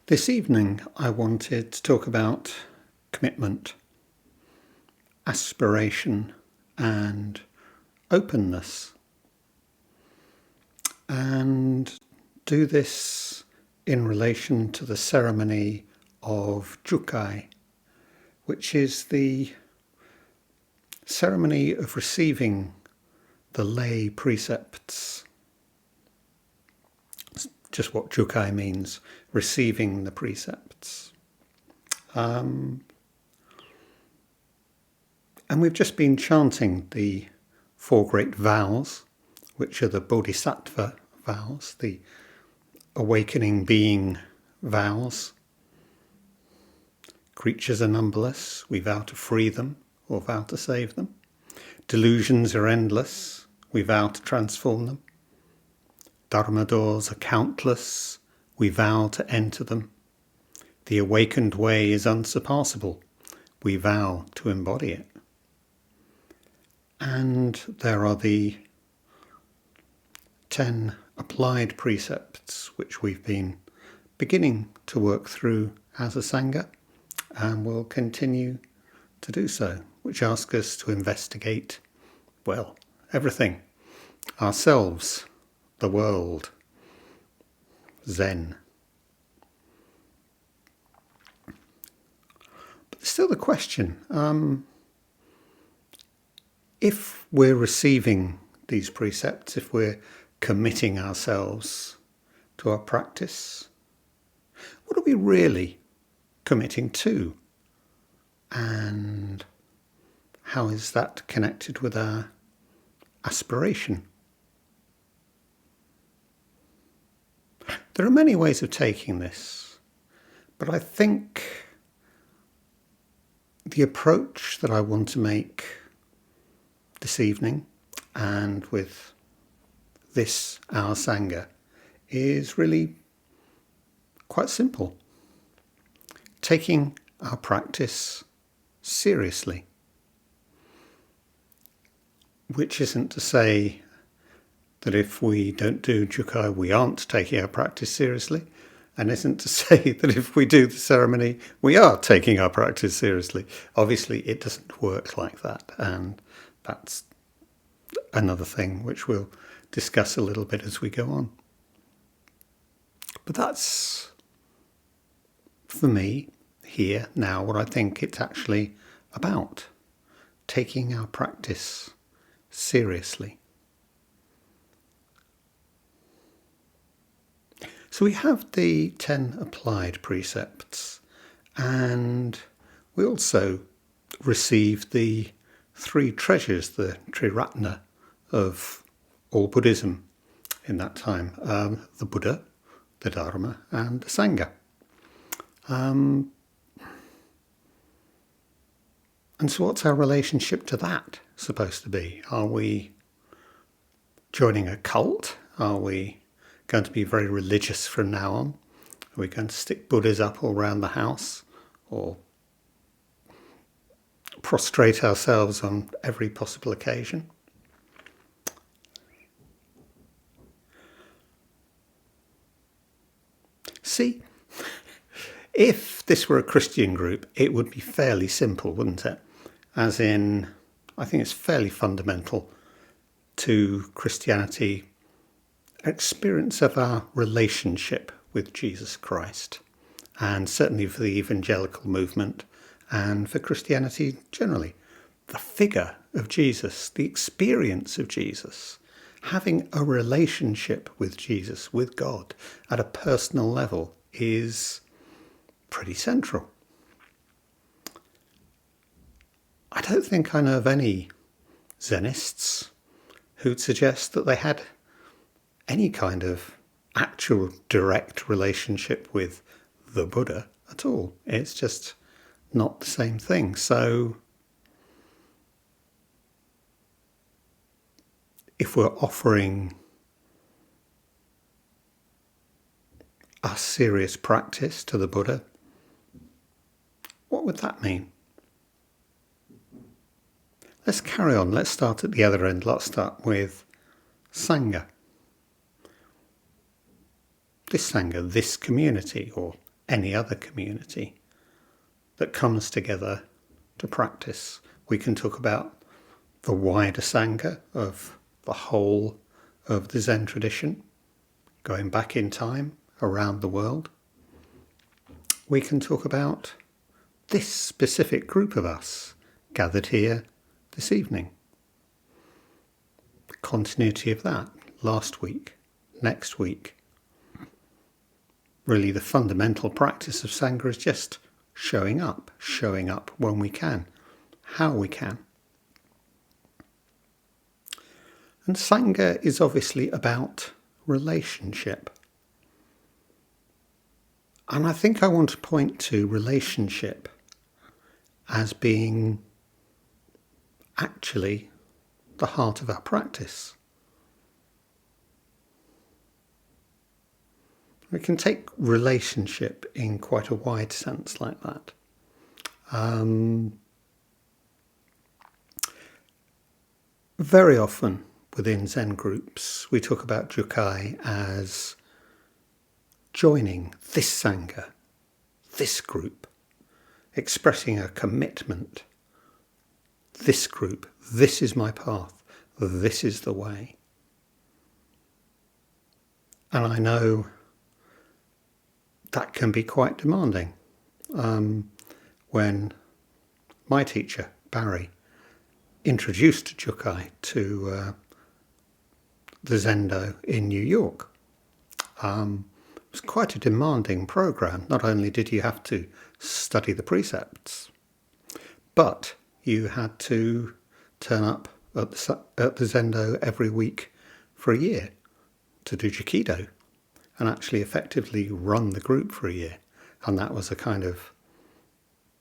This evening I wanted to talk about commitment, aspiration and openness, and do this in relation to the ceremony of Jukai, which is the ceremony of receiving the lay precepts. It's just what Jukai means, receiving the precepts. And we've just been chanting the four great vows, which are the Bodhisattva vows, the awakening being vows. Creatures are numberless, we vow to free them or vow to save them. Delusions are endless, we vow to transform them. Dharma doors are countless, we vow to enter them. The awakened way is unsurpassable, we vow to embody it. And there are the 10 applied precepts which we've been beginning to work through as a Sangha, and will continue to do so, which ask us to investigate, well, everything. Ourselves, the world, Zen. But still the question, if we're receiving these precepts, if we're committing ourselves to our practice, what are we really committing to? And how is that connected with our aspiration? There are many ways of taking this, but I think the approach that I want to make this evening and with this, our Sangha, is really quite simple. Taking our practice seriously. Which isn't to say that if we don't do Jukai, we aren't taking our practice seriously, and isn't to say that if we do the ceremony, we are taking our practice seriously. Obviously, it doesn't work like that, and that's another thing which we'll discuss a little bit as we go on. But that's, for me, here, now, what I think it's actually about. Taking our practice seriously. So we have the 10 applied precepts, and we also receive the 3 treasures, the Triratna of all Buddhism in that time, the Buddha, the Dharma and the Sangha. And so what's our relationship to that supposed to be? Are we joining a cult? Are we going to be very religious from now on? Are we going to stick Buddhas up all around the house? Or prostrate ourselves on every possible occasion? See, if this were a Christian group, it would be fairly simple, wouldn't it? As in, I think it's fairly fundamental to Christianity, experience of our relationship with Jesus Christ, and certainly for the evangelical movement and for Christianity generally. The figure of Jesus, the experience of Jesus, having a relationship with Jesus, with God, at a personal level is pretty central. I don't think I know of any Zenists who'd suggest that they had any kind of actual direct relationship with the Buddha at all. It's just not the same thing. So if we're offering a serious practice to the Buddha, what would that mean? Let's carry on. Let's start at the other end. Let's start with Sangha. This Sangha, this community, or any other community that comes together to practice. We can talk about the wider Sangha of the whole of the Zen tradition, going back in time around the world. We can talk about this specific group of us gathered here this evening. The continuity of that last week, next week. Really the fundamental practice of Sangha is just showing up when we can, how we can. And Sangha is obviously about relationship. And I think I want to point to relationship as being actually the heart of our practice. We can take relationship in quite a wide sense like that. Very often within Zen groups, we talk about Jukai as joining this Sangha, this group, expressing a commitment. This group, this is my path, this is the way. And I know that can be quite demanding. When my teacher, Barry, introduced Jukai to the Zendo in New York, it was quite a demanding program. Not only did you have to study the precepts, but you had to turn up at the Zendo every week for a year to do Jukido and actually effectively run the group for a year. And that was a kind of,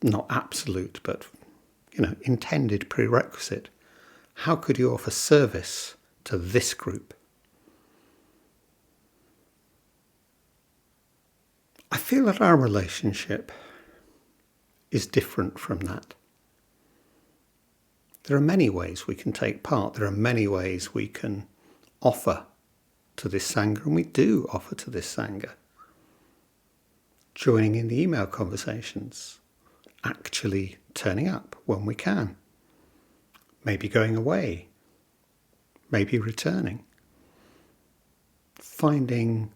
not absolute, but, intended prerequisite. How could you offer service to this group? I feel that our relationship is different from that. There are many ways we can take part. There are many ways we can offer to this Sangha, and we do offer to this Sangha. Joining in the email conversations, actually turning up when we can, maybe going away, maybe returning, finding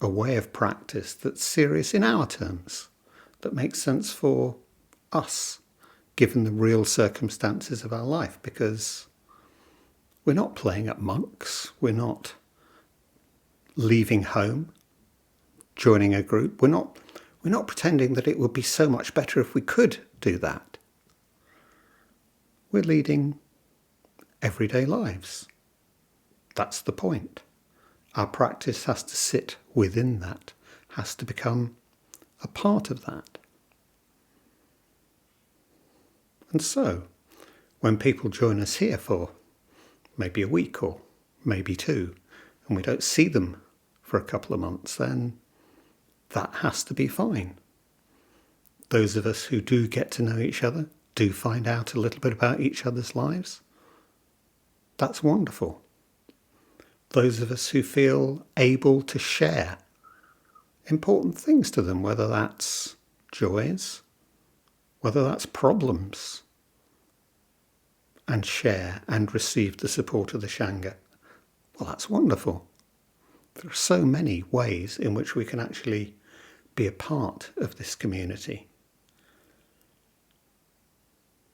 a way of practice that's serious in our terms, that makes sense for us, given the real circumstances of our life, because we're not playing at monks, we're not leaving home, joining a group. We're not pretending that it would be so much better if we could do that. We're leading everyday lives. That's the point. Our practice has to sit within that, has to become a part of that. And so, when people join us here for maybe a week or maybe two, and we don't see them for a couple of months, then that has to be fine. Those of us who do get to know each other, do find out a little bit about each other's lives, that's wonderful. Those of us who feel able to share important things to them, whether that's joys, whether that's problems, and share and receive the support of the Sangha, well, that's wonderful. There are so many ways in which we can actually be a part of this community.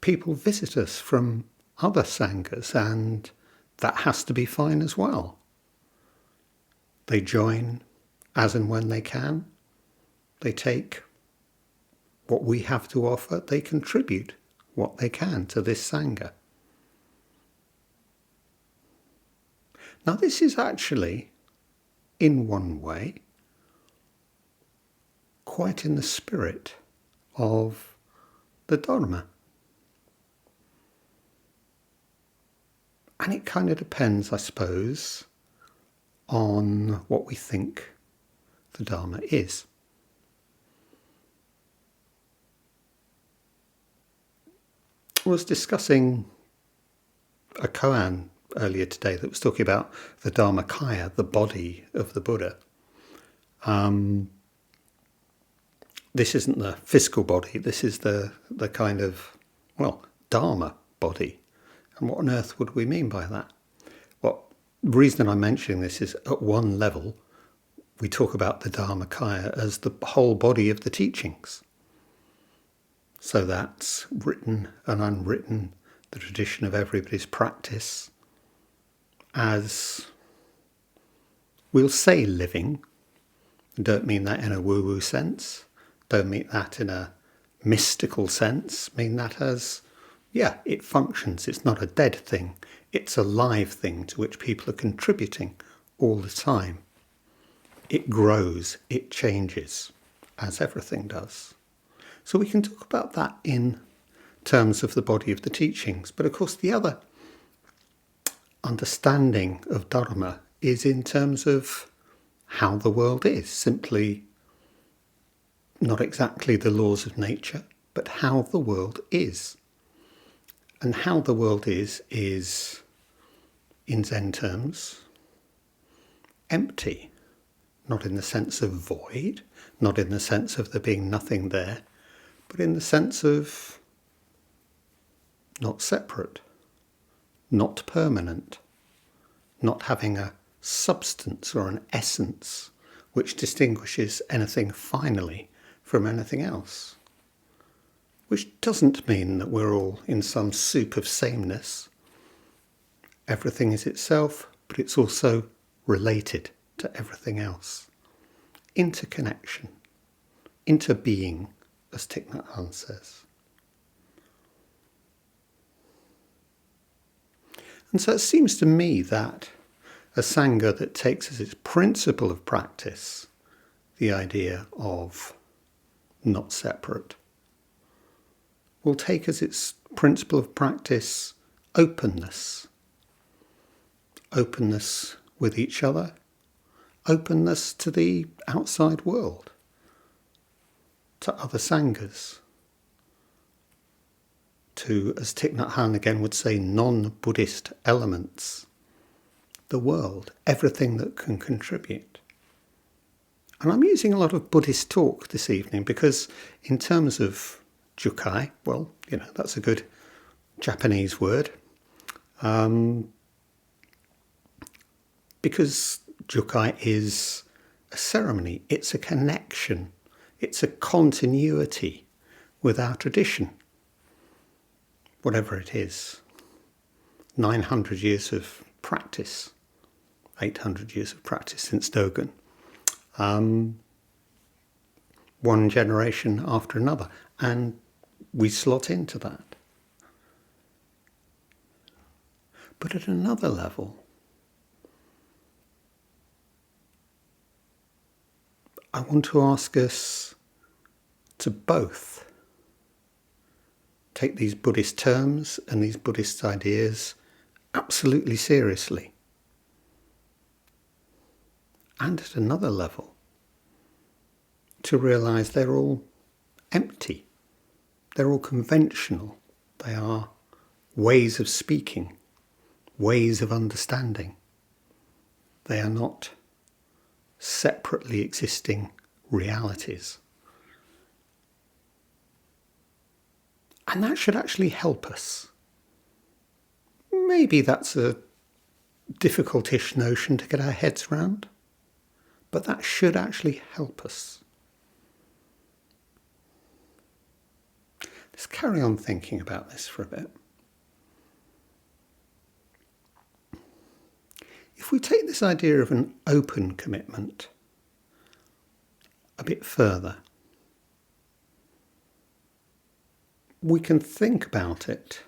People visit us from other Sanghas, and that has to be fine as well. They join as and when they can. They take what we have to offer. They contribute what they can to this Sangha. Now, this is actually, in one way, quite in the spirit of the Dharma. And it kind of depends, I suppose, on what we think the Dharma is. I was discussing a koan earlier today that was talking about the Dharmakaya, the body of the Buddha. this isn't the physical body, this is the kind of, Dharma body. And what on earth would we mean by that? Well, the reason I'm mentioning this is at one level, we talk about the Dharmakaya as the whole body of the teachings. So that's written and unwritten, the tradition of everybody's practice, as we'll say living. Don't mean that in a woo-woo sense. Don't mean that in a mystical sense. Mean that as, it functions. It's not a dead thing. It's a live thing to which people are contributing all the time. It grows, it changes, as everything does. So we can talk about that in terms of the body of the teachings. But of course, the other understanding of Dharma is in terms of how the world is. Simply, not exactly the laws of nature, but how the world is. And how the world is, in Zen terms, empty. Not in the sense of void, not in the sense of there being nothing there, but in the sense of not separate, not permanent, not having a substance or an essence which distinguishes anything finally from anything else. Which doesn't mean that we're all in some soup of sameness. Everything is itself, but it's also related to everything else. Interconnection, interbeing, as Thich Nhat Hanh says. And so it seems to me that a Sangha that takes as its principle of practice the idea of not separate will take as its principle of practice openness. Openness with each other, openness to the outside world, to other Sanghas, to, as Thich Nhat Hanh again would say, non-Buddhist elements, the world, everything that can contribute. And I'm using a lot of Buddhist talk this evening because in terms of Jukai, that's a good Japanese word, because Jukai is a ceremony, it's a connection, it's a continuity with our tradition, whatever it is. 900 years of practice, 800 years of practice since Dogen. One generation after another, and we slot into that. But at another level, I want to ask us to both take these Buddhist terms and these Buddhist ideas absolutely seriously. And at another level, to realise they're all empty. They're all conventional. They are ways of speaking, ways of understanding. They are not separately existing realities. And that should actually help us. Maybe that's a difficult-ish notion to get our heads around, but that should actually help us. Let's carry on thinking about this for a bit. If we take this idea of an open commitment a bit further, we can think about it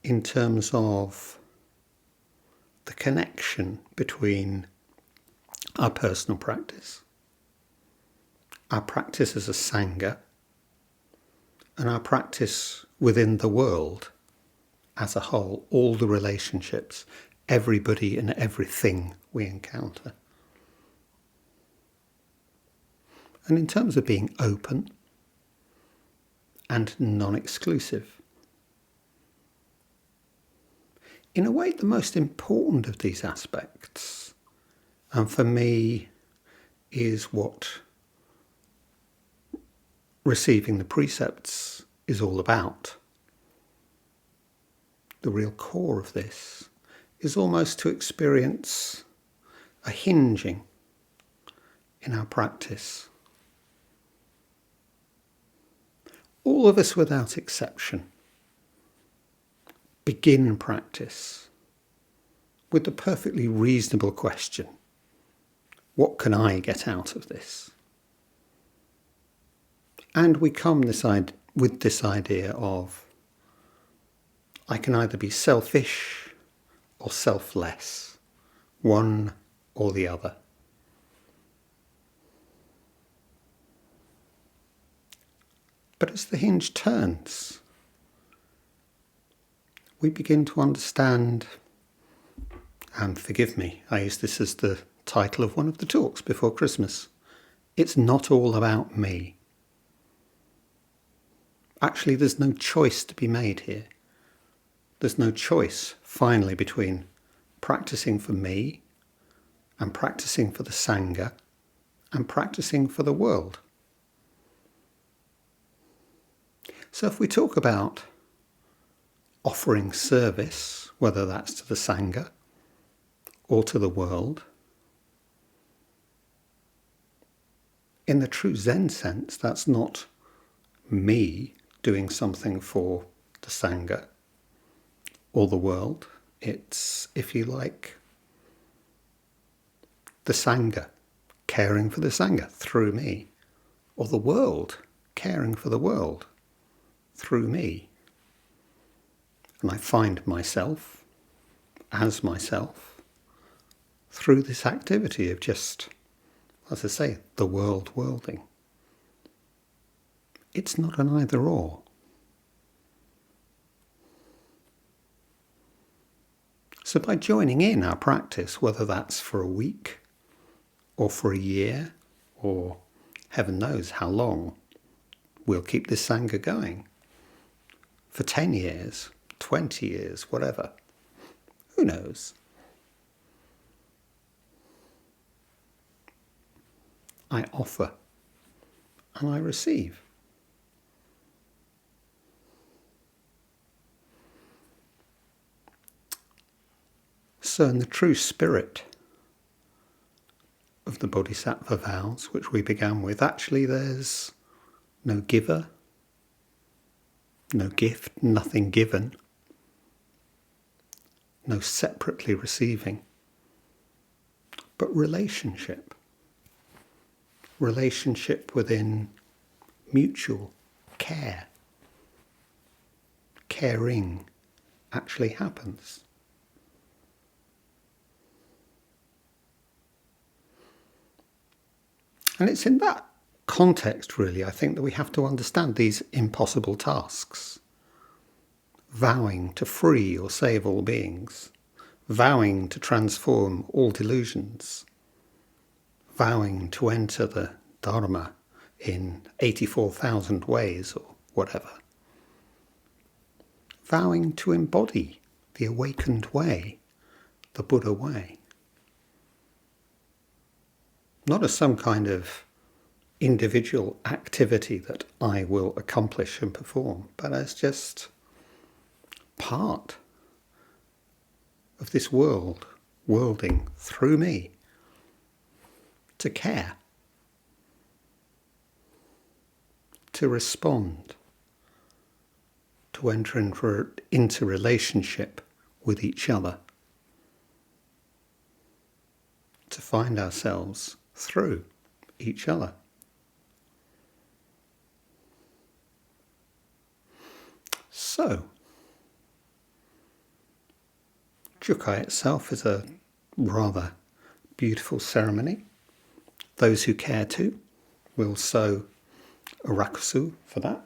in terms of the connection between our personal practice, our practice as a Sangha, and our practice within the world as a whole, all the relationships, everybody and everything we encounter. And in terms of being open and non-exclusive, in a way the most important of these aspects, and for me, is what receiving the precepts is all about. The real core of this is almost to experience a hinging in our practice. All of us without exception begin practice with the perfectly reasonable question, what can I get out of this? And we come with this idea of, I can either be selfish or selfless, one or the other. But as the hinge turns, we begin to understand, and forgive me, I use this as the title of one of the talks before Christmas, it's not all about me. Actually, there's no choice to be made here. There's no choice, finally, between practicing for me and practicing for the Sangha and practicing for the world. So if we talk about offering service, whether that's to the Sangha or to the world, in the true Zen sense, that's not me doing something for the Sangha or the world. It's, if you like, the Sangha caring for the Sangha through me, or the world caring for the world through me. And I find myself as myself through this activity of just, as I say, the world worlding. It's not an either or. So by joining in our practice, whether that's for a week or for a year or heaven knows how long, we'll keep this Sangha going. For 10 years, 20 years, whatever. Who knows? I offer and I receive. So in the true spirit of the Bodhisattva vows, which we began with, actually there's no giver, no gift, nothing given, no separately receiving, but relationship. Relationship within mutual care. Caring actually happens. And it's in that context, really, I think, that we have to understand these impossible tasks. Vowing to free or save all beings. Vowing to transform all delusions. Vowing to enter the Dharma in 84,000 ways or whatever. Vowing to embody the awakened way, the Buddha way. Not as some kind of individual activity that I will accomplish and perform, but as just part of this world, worlding through me, to care, to respond, to enter into relationship with each other, to find ourselves through each other. So, Jukai itself is a rather beautiful ceremony. Those who care to will sew a rakusu for that.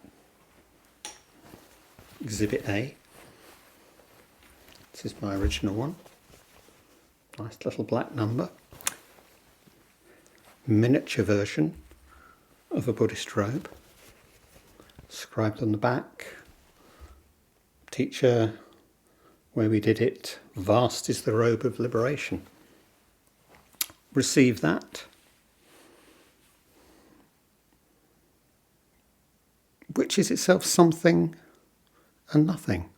Exhibit A. This is my original one. Nice little black number. Miniature version of a Buddhist robe. Scribed on the back. Teacher, where we did it, vast is the robe of liberation. Receive that. which is itself something and nothing.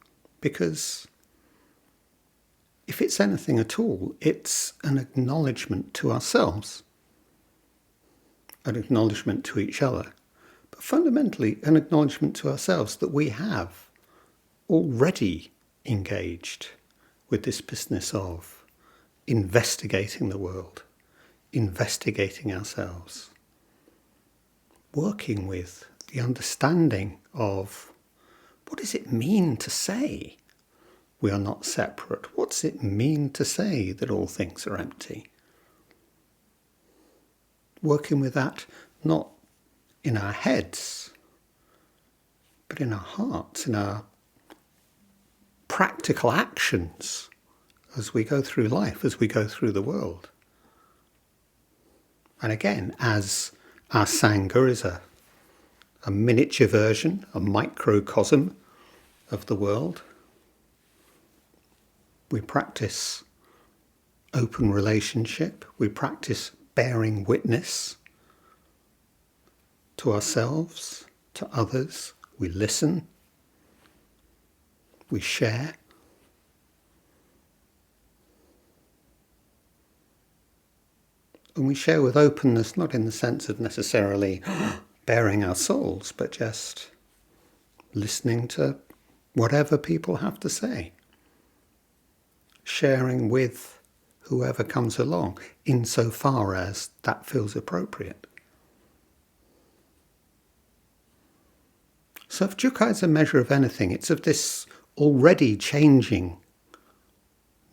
Because if it's anything at all, it's an acknowledgement to ourselves, an acknowledgement to each other, but fundamentally an acknowledgement to ourselves that we have already engaged with this business of investigating the world, investigating ourselves, working with the understanding of what does it mean to say we are not separate? What does it mean to say that all things are empty? Working with that not in our heads, but in our hearts, in our practical actions as we go through life, as we go through the world. And again, as our Sangha is a miniature version, a microcosm of the world, we practice open relationship, we practice bearing witness to ourselves, to others, we listen, we share. And we share with openness, not in the sense of necessarily bearing our souls, but just listening to whatever people have to say. Sharing with whoever comes along, insofar as that feels appropriate. So if Jukai is a measure of anything, it's of this already changing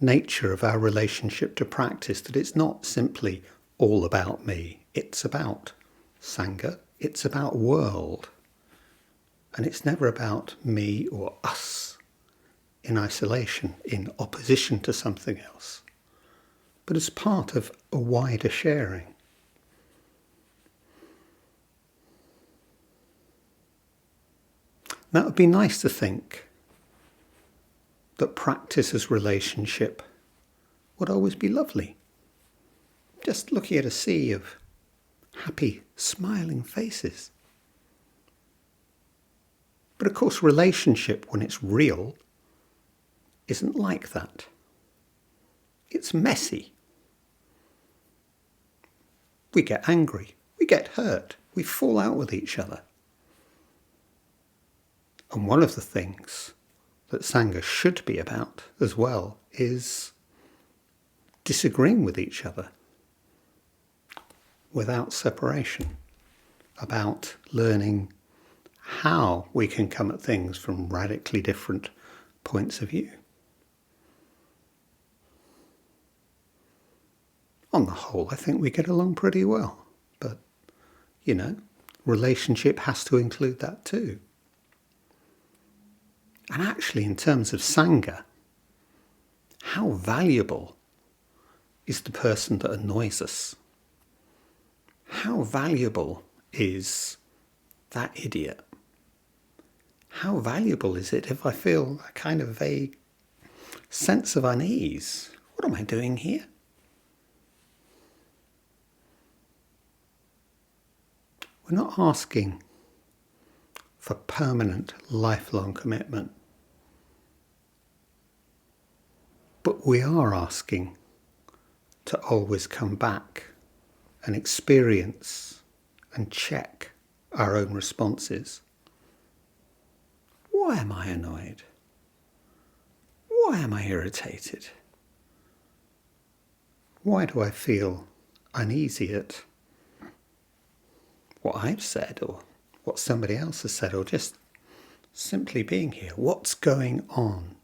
nature of our relationship to practice, that it's not simply all about me. It's about Sangha, it's about world. And it's never about me or us in isolation, in opposition to something else, but as part of a wider sharing. Now, it would be nice to think that practice as relationship would always be lovely. Just looking at a sea of happy, smiling faces. But of course, relationship, when it's real, isn't like that. It's messy. We get angry, we get hurt, we fall out with each other. And one of the things that Sangha should be about as well is disagreeing with each other without separation, about learning how we can come at things from radically different points of view. On the whole, I think we get along pretty well, but, relationship has to include that too. And actually, in terms of Sangha, how valuable is the person that annoys us? How valuable is that idiot? How valuable is it if I feel a kind of vague sense of unease? What am I doing here? We're not asking for permanent, lifelong commitment. But we are asking to always come back and experience and check our own responses. Why am I annoyed? Why am I irritated? Why do I feel uneasy at what I've said or what somebody else has said, or just simply being here? What's going on?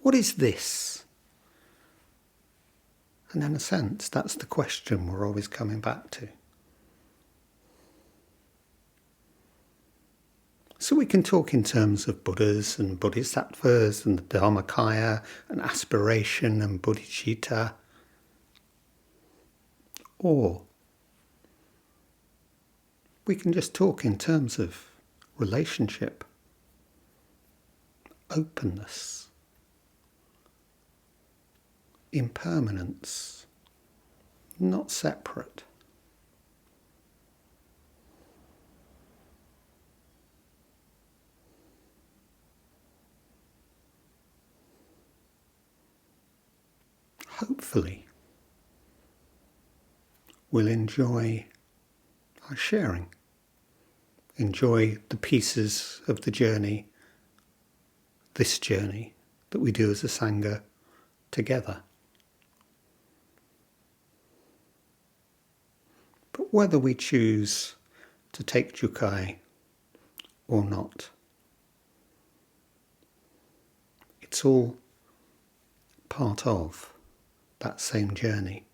What is this? And in a sense, that's the question we're always coming back to. So we can talk in terms of Buddhas and Bodhisattvas and the Dharmakaya and aspiration and bodhicitta. Or we can just talk in terms of relationship, openness, impermanence, not separate. hopefully will enjoy our sharing, enjoy the pieces of the journey, this journey that we do as a Sangha together. But whether we choose to take Jukai or not, it's all part of that same journey,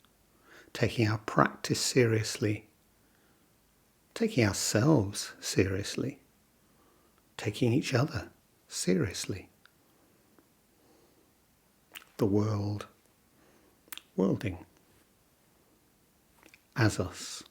taking our practice seriously, taking ourselves seriously, taking each other seriously, the world worlding as us.